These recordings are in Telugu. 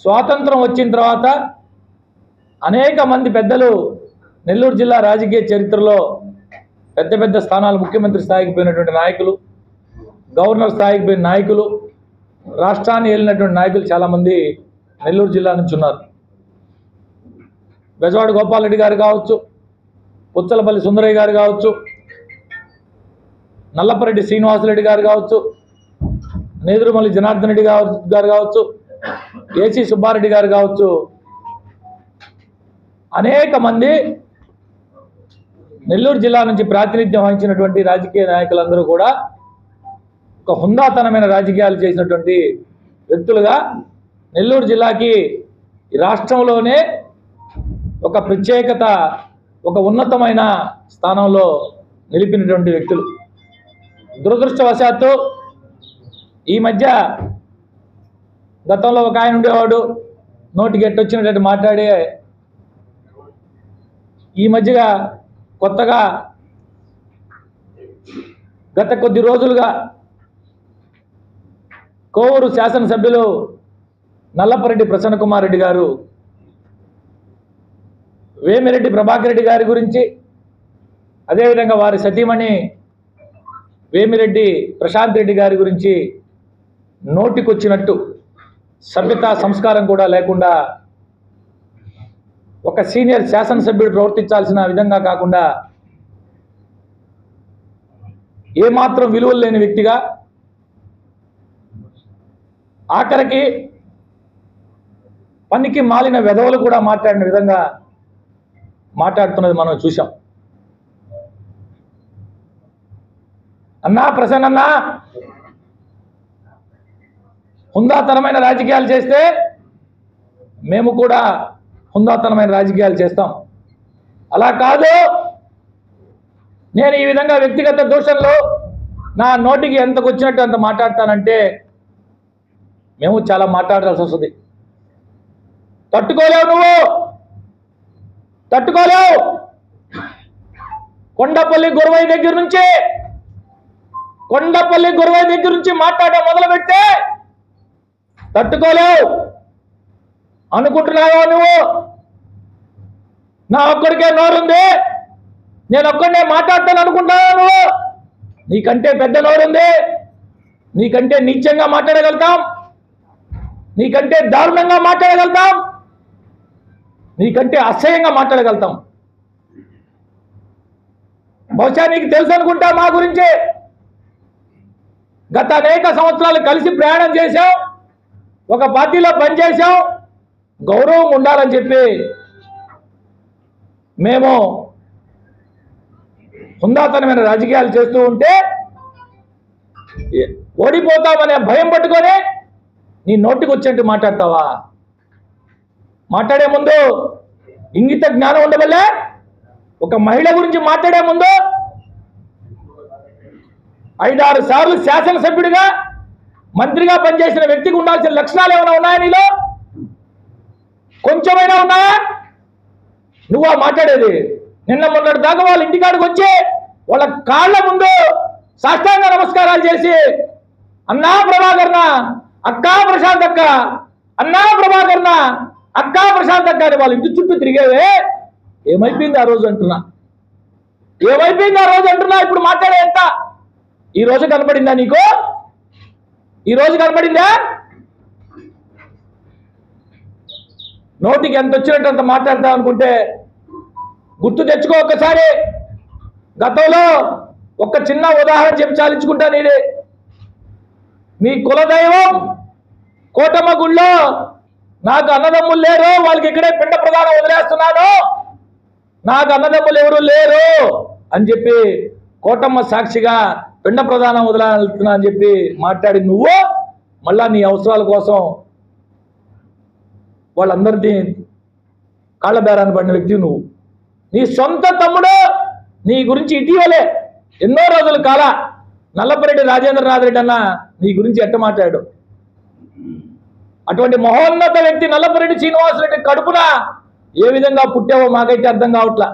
స్వాతంత్రం వచ్చిన తర్వాత అనేక మంది పెద్దలు నెల్లూరు జిల్లా రాజకీయ చరిత్రలో పెద్ద పెద్ద స్థానాలు ముఖ్యమంత్రి స్థాయికి పోయినటువంటి నాయకులు, గవర్నర్ స్థాయికి పోయిన నాయకులు, రాష్ట్రాన్ని ఏలినటువంటి నాయకులు చాలామంది నెల్లూరు జిల్లా నుంచి ఉన్నారు. బెజవాడ గోపాలరెడ్డి గారు కావచ్చు, పుచ్చలపల్లి సుందరయ్య గారు కావచ్చు, నల్లపరెడ్డి శ్రీనివాసరెడ్డి గారు కావచ్చు, నేదురుమల్లి జనార్దన్ రెడ్డి గారు కావచ్చు, ఏసీ సుబ్బారెడ్డి గారు కావచ్చు, అనేక మంది నెల్లూరు జిల్లా నుంచి ప్రాతినిధ్యం వహించినటువంటి రాజకీయ నాయకులందరూ కూడా ఒక హుందాతనమైన రాజకీయాలు చేసినటువంటి వ్యక్తులుగా నెల్లూరు జిల్లాకి రాష్ట్రంలోనే ఒక ప్రత్యేకత, ఒక ఉన్నతమైన స్థానంలో నిలిపినటువంటి వ్యక్తులు. దురదృష్టవశాత్తు ఈ మధ్య గతంలో ఒక ఆయన ఉండేవాడు, నోటికి ఎట్టొచ్చినట్టు మాట్లాడే, ఈ మధ్యగా కొత్తగా గత కొద్ది రోజులుగా కోవూరు శాసనసభ్యులు నల్లపరెడ్డి ప్రసన్న కుమార్ రెడ్డి గారు వేమిరెడ్డి ప్రభాకర్ రెడ్డి గారి గురించి, అదేవిధంగా వారి సతీమణి వేమిరెడ్డి ప్రశాంత్ రెడ్డి గారి గురించి నోటికొచ్చినట్టు, సభ్యత సంస్కారం కూడా లేకుండా ఒక సీనియర్ శాసనసభ్యుడు ప్రవర్తించాల్సిన విధంగా కాకుండా ఏమాత్రం విలువలు లేని వ్యక్తిగా, ఆఖరికి పనికి మాలిన వెధవలు కూడా మాట్లాడిన విధంగా మాట్లాడుతున్నది మనం చూసాం. అన్నా ప్రసన్న, హుందాతనమైన రాజకీయాలు చేస్తే మేము కూడా హుందాతనమైన రాజకీయాలు చేస్తాం. అలా కాదు, నేను ఈ విధంగా వ్యక్తిగత దూషణలో నా నోటికి ఎంతకు వచ్చినట్టు అంత మాట్లాడతానంటే మేము చాలా మాట్లాడాల్సి వస్తుంది. తట్టుకోలేవు, నువ్వు తట్టుకోలేవు. కొండపల్లి గురవయ్య దగ్గర నుంచి మాట్లాడడం మొదలు పెడితే తట్టుకోలేవు అనుకుంటున్నావా? నువ్వు నా ఒక్కడికే నోరుంది, నేను ఒక్కడే మాట్లాడతాను అనుకుంటున్నావా? నువ్వు నీకంటే పెద్ద నోరుంది, నీకంటే నీచంగా మాట్లాడగలుగుతాం, నీకంటే దారుణంగా మాట్లాడగలుగుతాం, నీకంటే అసహ్యంగా మాట్లాడగలుగుతాం. బహుశా నీకు తెలుసు అనుకుంటా మా గురించి. గత అనేక సంవత్సరాలు కలిసి ప్రయాణం చేశాం, ఒక పార్టీలో పనిచేశాం, గౌరవం ఉండాలని చెప్పి మేము హుందాతనమైన రాజకీయాలు చేస్తూ ఉంటే ఓడిపోతామనే భయం పట్టుకొని నీ నోటికి వచ్చేట్టు మాట్లాడతావా? మాట్లాడే ముందు ఇంగిత జ్ఞానం ఉండవల్లే. ఒక మహిళ గురించి మాట్లాడే ముందు 5-6 సార్లు శాసనసభ్యుడిగా, మంత్రిగా పనిచేసిన వ్యక్తికి ఉండాల్సిన లక్షణాలు ఏమైనా ఉన్నాయా నీలో? కొంచెమైనా ఉన్నాయా? నువ్వు మాట్లాడేది నిన్న మొన్నటి దాకా వాళ్ళ ఇంటికాడికి వచ్చి వాళ్ళ కాళ్ళ ముందు సాష్టాంగ నమస్కారాలు చేసి అన్నా ప్రభాకర్న, అక్కా ప్రశాంత్ అక్క, అన్నా ప్రభాకర్న, అక్కా ప్రశాంత్ అక్క అని వాళ్ళ ఇంటి చుట్టూ తిరిగేవే. ఏమైపోయింది ఆ రోజు అంటున్నా, ఏమైపోయింది ఆ రోజు అంటున్నా. ఇప్పుడు మాట్లాడే ఎంత ఈ రోజు కనపడిందా నీకు? ఈ రోజు కనపడిందా? నోటికి ఎంత వచ్చినట్టు అంత మాట్లాడతావు అనుకుంటే గుర్తు తెచ్చుకో ఒక్కసారి. గతంలో ఒక చిన్న ఉదాహరణ చెప్పి చాలించుకుంటా. నీది మీ కులదైవం కోటమ్మ గుళ్ళో నాకు అన్నదమ్ములు లేరు, వాళ్ళకి ఇక్కడే పిండ ప్రదానం వదిలేస్తున్నాను, నాకు అన్నదమ్ములు ఎవరు లేరు అని చెప్పి కోటమ్మ సాక్షిగా పిండ ప్రదానం వదిలేస్తున్నా అని చెప్పి మాట్లాడి నువ్వు మళ్ళా నీ అవసరాల కోసం వాళ్ళందరినీ కాళ్ళ బేరాన్ని పడిన వ్యక్తి నువ్వు. నీ సొంత తమ్ముడు నీ గురించి ఇటీవలే ఎన్నో రోజుల కాల నల్లపరెడ్డి రాజేంద్రనాథ్ రెడ్డి అన్న నీ గురించి ఎట్ట మాట్లాడు. అటువంటి మహోన్నత వ్యక్తి నల్లపరెడ్డి శ్రీనివాసరెడ్డి కడుపున ఏ విధంగా పుట్టావో మాకైతే అర్థం కావట్లా.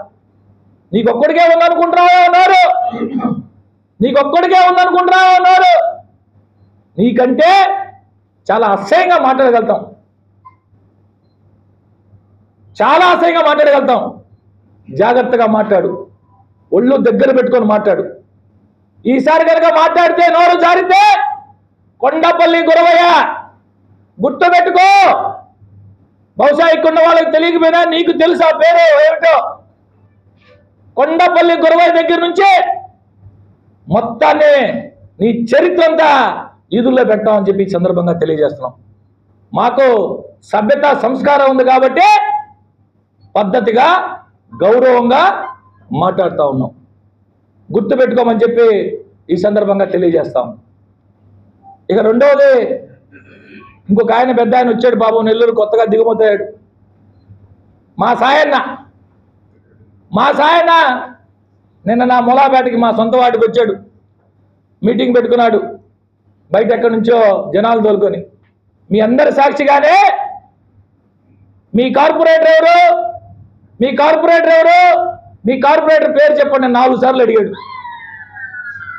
నీకొక్కడికే ఉందనుకుంటున్నావో అన్నారు, నీకొక్కడికే ఉందనుకుంటున్నావో అన్నారు. నీకంటే చాలా అసహ్యంగా మాట్లాడగలుగుతాం. చాలా అసహ్యంగా మాట్లాడగలుగుతాం. జాగ్రత్తగా మాట్లాడు, ఒళ్ళు దగ్గర పెట్టుకొని మాట్లాడు. ఈసారి కనుక మాట్లాడితే నోరు జారితే కొండపల్లి గురవయ్య గుర్తుపెట్టుకో. బహుశా ఇక్కడ వాళ్ళకి తెలియకపోయినా నీకు తెలుసు ఆ పేరు ఏమిటో. కొండపల్లి గురవయ్య దగ్గర నుంచి మొత్తాన్ని నీ చరిత్ర అంతా ఈదుల్లో పెట్టామని చెప్పి ఈ సందర్భంగా తెలియజేస్తున్నాం. మాకు సభ్యత సంస్కారం ఉంది కాబట్టి పద్ధతిగా గౌరవంగా మాట్లాడుతూ ఉన్నాం. గుర్తుపెట్టుకోమని చెప్పి ఈ సందర్భంగా తెలియజేస్తాం. ఇక రెండవది, ఇంకొక ఆయన పెద్ద ఆయన వచ్చాడు బాబు, నెల్లూరు కొత్తగా దిగుమతయ్యాడు. మా సాయన్న నిన్న నా మూలాపేటకి మా సొంత వాటికి వచ్చాడు. మీటింగ్ పెట్టుకున్నాడు బయట ఎక్కడి నుంచో జనాలు తోలుకొని. మీ అందరి సాక్షిగానే మీ కార్పొరేటర్ ఎవరు, మీ కార్పొరేటర్ పేరు చెప్పండి 4 సార్లు అడిగాడు.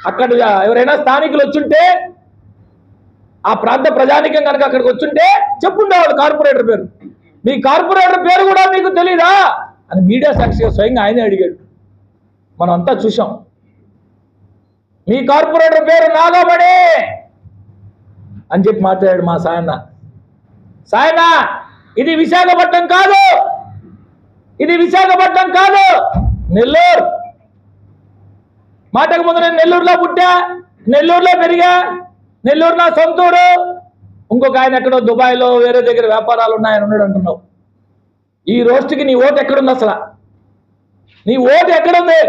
అక్కడ ఎవరైనా స్థానికులు వచ్చుంటే, ఆ ప్రాంత ప్రజానికం కనుక అక్కడికి వచ్చుంటే చెప్పుండేవాడు కార్పొరేటర్ పేరు. మీ కార్పొరేటర్ పేరు కూడా మీకు తెలీదా అని మీడియా సాక్షిగా స్వయంగా ఆయనే అడిగాడు. మనం అంతా చూసాం. మీ కార్పొరేటర్ పేరు నాగమణి అని చెప్పి మాట్లాడాడు మా సాయన్న. ఇది విశాఖపట్నం కాదు, నెల్లూరు. మాటకు ముందు నేను నెల్లూరులో పుట్టా, నెల్లూరులో పెరిగా, నెల్లూరు నా సొంతూరు. ఇంకొక ఆయన ఎక్కడో దుబాయ్లో వేరే దగ్గర వ్యాపారాలు ఉన్నాయని ఉన్నాడు అంటున్నావు. ఈ రోజుకి నీ ఓటు ఎక్కడుంది? అసలు నీ ఓటు ఎక్కడుంది?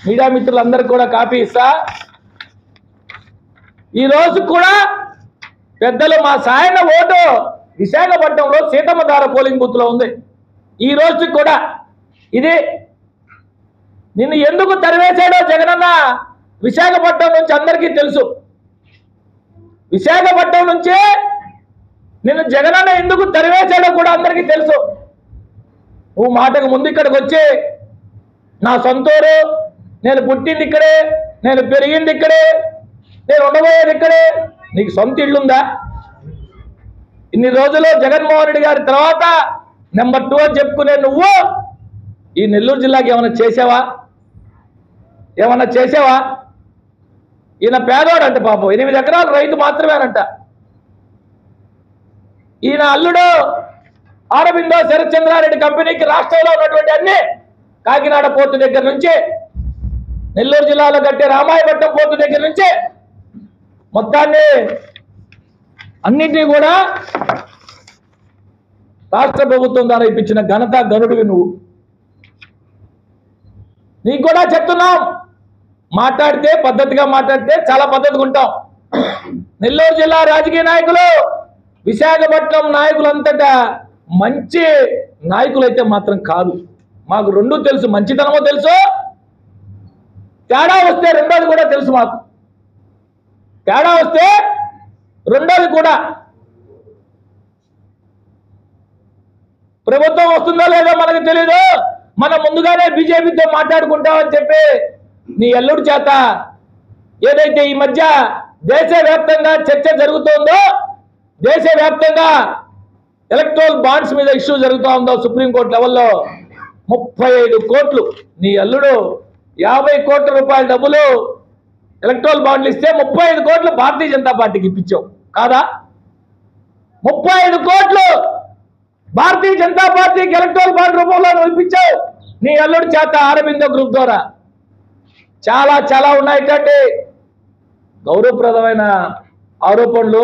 మీడియా మిత్రులందరికీ కూడా కాపీ ఇస్తా. ఈ రోజు కూడా పెద్దలు మా సాయన్న ఓటు విశాఖపట్నంలో సీతమ్మధార పోలింగ్ బూత్ లో ఉంది. ఈ రోజు కూడా ఇది నిన్ను ఎందుకు తరివేశాడో జగనన్న విశాఖపట్నం నుంచి అందరికీ తెలుసు. విశాఖపట్నం నుంచి నిన్ను జగనన్న ఎందుకు తరివేశాడో కూడా అందరికీ తెలుసు. నువ్వు మాటకు ముందు ఇక్కడికి వచ్చి నా సొంతూరు, నేను పుట్టింది ఇక్కడే, నేను పెరిగింది ఇక్కడే, నేను ఉండబోయేది ఇక్కడే. నీకు సొంత ఇల్లుందా? ఇన్ని రోజులు జగన్మోహన్ రెడ్డి గారి తర్వాత నెంబర్ 2 అని చెప్పుకునే నువ్వు ఈ నెల్లూరు జిల్లాకి ఏమైనా చేసావా? ఈయన పేదవాడు అంట పాపం, 8 ఎకరాలు రైతు మాత్రమేనంట. ఈయన అల్లుడు ఆరబిందో శరత్చంద్రారెడ్డి కంపెనీకి రాష్ట్రంలో ఉన్నటువంటి అన్ని కాకినాడ పోర్టు దగ్గర నుంచి, నెల్లూరు జిల్లాలో కట్టే రామాయపట్నం పోర్టు దగ్గర నుంచి మొత్తాన్ని అన్నింటినీ కూడా రాష్ట్ర ప్రభుత్వం ద్వారా ఇప్పించిన ఘనత గనుడివి నువ్వు. నీకు కూడా చెప్తున్నాం, మాట్లాడితే పద్ధతిగా మాట్లాడితే చాలా పద్ధతిగా ఉంటాం. నెల్లూరు జిల్లా రాజకీయ నాయకులు, విశాఖపట్నం నాయకులంతటా మంచి నాయకులు అయితే మాత్రం కాదు. మాకు రెండూ తెలుసు, మంచితనమో తెలుసు, తేడా వస్తే రెండోది కూడా తెలుసు. మాకు తేడా వస్తే రెండోది కూడా. ప్రభుత్వం వస్తుందో లేదో మనకు తెలీదు, మనం ముందుగానే బీజేపీతో మాట్లాడుకుంటామని చెప్పి నీ అల్లుడి చేత ఏదైతే ఈ మధ్య దేశవ్యాప్తంగా చర్చ జరుగుతోందో, దేశవ్యాప్తంగా ఎలక్ట్రల్ బాండ్స్ మీద ఇష్యూ జరుగుతూ ఉందో సుప్రీంకోర్టు లెవెల్లో 35 కోట్లు నీ అల్లుడు 50 కోట్ల రూపాయల డబ్బులు ఎలక్ట్రల్ బాండ్లు ఇస్తే 35 కోట్లు భారతీయ జనతా పార్టీకి ఇప్పించావు కాదా? 35 కోట్లు భారతీయ జనతా పార్టీకి ఎలక్ట్రల్ బాండ్ రూపంలో ఇప్పించావు నీ అల్లుడి చేత ఆరబిందో గ్రూప్ ద్వారా. చాలా చాలా ఉన్నాయి. ఇట్లాంటి గౌరవప్రదమైన ఆరోపణలు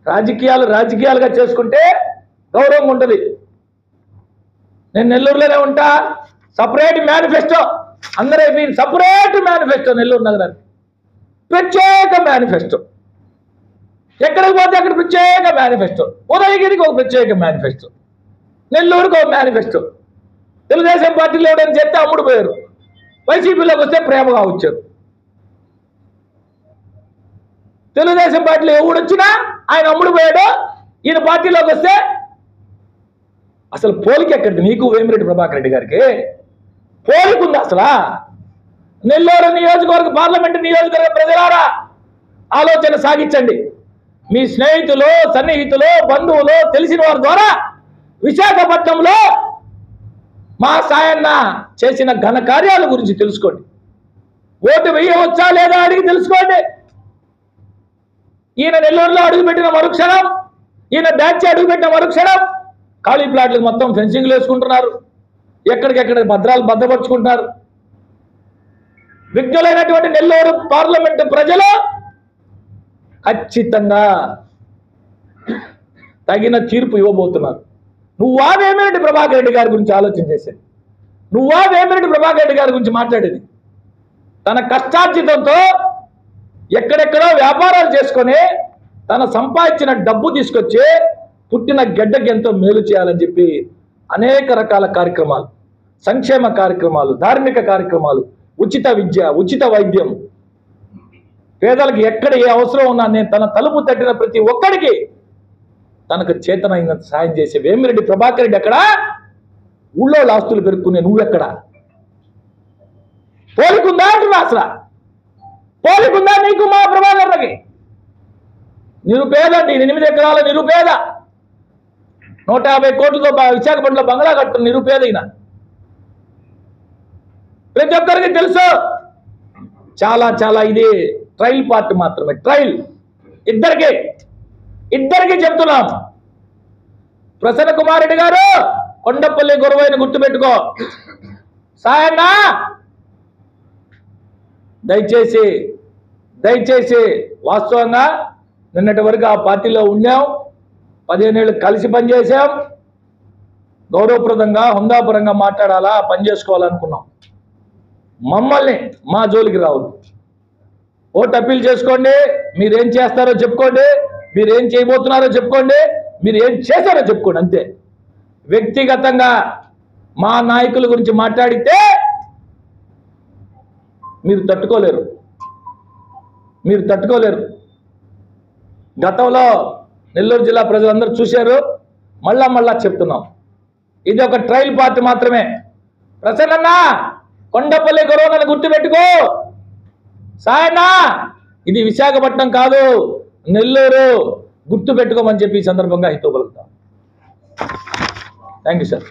రాజకీయాలుగా చేసుకుంటే గౌరవంగా ఉంటుంది. నేను నెల్లూరులోనే ఉంటా. సపరేట్ మేనిఫెస్టో అందరూ అయిపోయింది. సపరేట్ మేనిఫెస్టో నెల్లూరు నగరానికి, ప్రత్యేక మేనిఫెస్టో. ఎక్కడికి పోతే అక్కడ ప్రత్యేక మేనిఫెస్టో. ఉదయగిరికి ఒక ప్రత్యేక మేనిఫెస్టో, నెల్లూరుకి ఒక మేనిఫెస్టో. తెలుగుదేశం పార్టీలో ఎవడని చెప్తే అమ్ముడు పోయారు, వైసీపీలోకి వస్తే ప్రేమగా వచ్చారు. తెలుగుదేశం పార్టీలో ఎవడొచ్చినా ఆయన అమ్ముడు పోయాడు, ఈయన పార్టీలోకి వస్తే అసలు పోలిక ఎక్కడిది? నీకు వేమిరెడ్డి ప్రభాకర్ రెడ్డి గారికి పోలిక ఉంది అసలు? నెల్లూరు నియోజకవర్గ పార్లమెంటు నియోజకవర్గ ప్రజలారా ఆలోచన సాగించండి. మీ స్నేహితులు, సన్నిహితులు, బంధువులు, తెలిసిన వారి ద్వారా విశాఖపట్నంలో మా సాయన్న చేసిన ఘన కార్యాల గురించి తెలుసుకోండి. ఓటు వేయవచ్చా లేదా అడిగి తెలుసుకోండి. ఈయన నెల్లూరులో అడుగుపెట్టిన మరుక్షణం, ఈయన డాచి అడుగుపెట్టిన మరుక్షణం ఖాళీ ప్లాట్లకు మొత్తం ఫెన్సింగ్లు వేసుకుంటున్నారు, ఎక్కడికెక్కడ భద్రాలు భద్రపరుచుకుంటున్నారు. విజ్ఞులైనటువంటి నెల్లూరు పార్లమెంటు ప్రజలు ఖచ్చితంగా తగిన తీర్పు ఇవ్వబోతున్నారు. నువ్వా వేమిరెడ్డి ప్రభాకర్ రెడ్డి గారి గురించి ఆలోచన చేసేది? నువ్వా వేమిరెడ్డి ప్రభాకర్ రెడ్డి గారి గురించి మాట్లాడేది? తన కష్టార్జితంతో ఎక్కడెక్కడో వ్యాపారాలు చేసుకొని తన సంపాదించిన డబ్బు తీసుకొచ్చి పుట్టిన గడ్డకి ఎంతో మేలు చేయాలని చెప్పి అనేక రకాల కార్యక్రమాలు, సంక్షేమ కార్యక్రమాలు, ధార్మిక కార్యక్రమాలు, ఉచిత విద్య, ఉచిత వైద్యం, పేదలకు ఎక్కడ ఏ అవసరం ఉన్నా నేను తన తలుపు తట్టిన ప్రతి ఒక్కడికి తనకు చేతనైనంత సాయం చేసే వేమిరెడ్డి ప్రభాకర్ రెడ్డి ఎక్కడ? ఊళ్ళో ఆస్తులు పెరుక్కునే నువ్వెక్కడ? పోలికుందా అంటున్నా? అసలు పోలికుందా నీకు మా ప్రభాకర్లకి? నిరుపేదండి, 8 ఎకరాల నిరుపేద, 150 కోట్లతో విశాఖపట్నంలో బంగ్లా కట్టుకున్న నిరుపేద అయినా ప్రతి ఒక్కరికి తెలుసు. చాలా చాలా ఇది ట్రయల్ పార్ట్ మాత్రమే, ట్రయల్. ఇద్దరికి చెప్తున్నాం. ప్రసన్న కుమార్ రెడ్డి గారు, కొండపల్లి గురవైన గుర్తుపెట్టుకో. సాయన్న దయచేసి వాస్తవంగా నిన్నటి వరకు ఆ పార్టీలో ఉన్నాం, 15 ఏళ్ళు కలిసి పనిచేసాం, గౌరవప్రదంగా హుందాపురంగా మాట్లాడాలా, పని చేసుకోవాలనుకున్నాం. మమ్మల్ని మా జోలికి రావద్దు. ఓటు అప్పీల్ చేసుకోండి, మీరేం చేస్తారో చెప్పుకోండి, మీరేం చేయబోతున్నారో చెప్పుకోండి, మీరు ఏం చేశారో చెప్పుకోండి, అంతే. వ్యక్తిగతంగా మా నాయకుల గురించి మాట్లాడితే మీరు తట్టుకోలేరు. గతంలో నెల్లూరు జిల్లా ప్రజలందరూ చూశారు, మళ్ళా చెప్తున్నాం. ఇది ఒక ట్రయల్ పార్ట్ మాత్రమే. ప్రసన్న కొండపల్లి గొడవలను గుర్తుపెట్టుకో. సాయన్న ఇది విశాఖపట్నం కాదు, నెల్లూరు, గుర్తుపెట్టుకోమని చెప్పి ఈ సందర్భంగా హితవు పలుకుతాం. Thank you sir.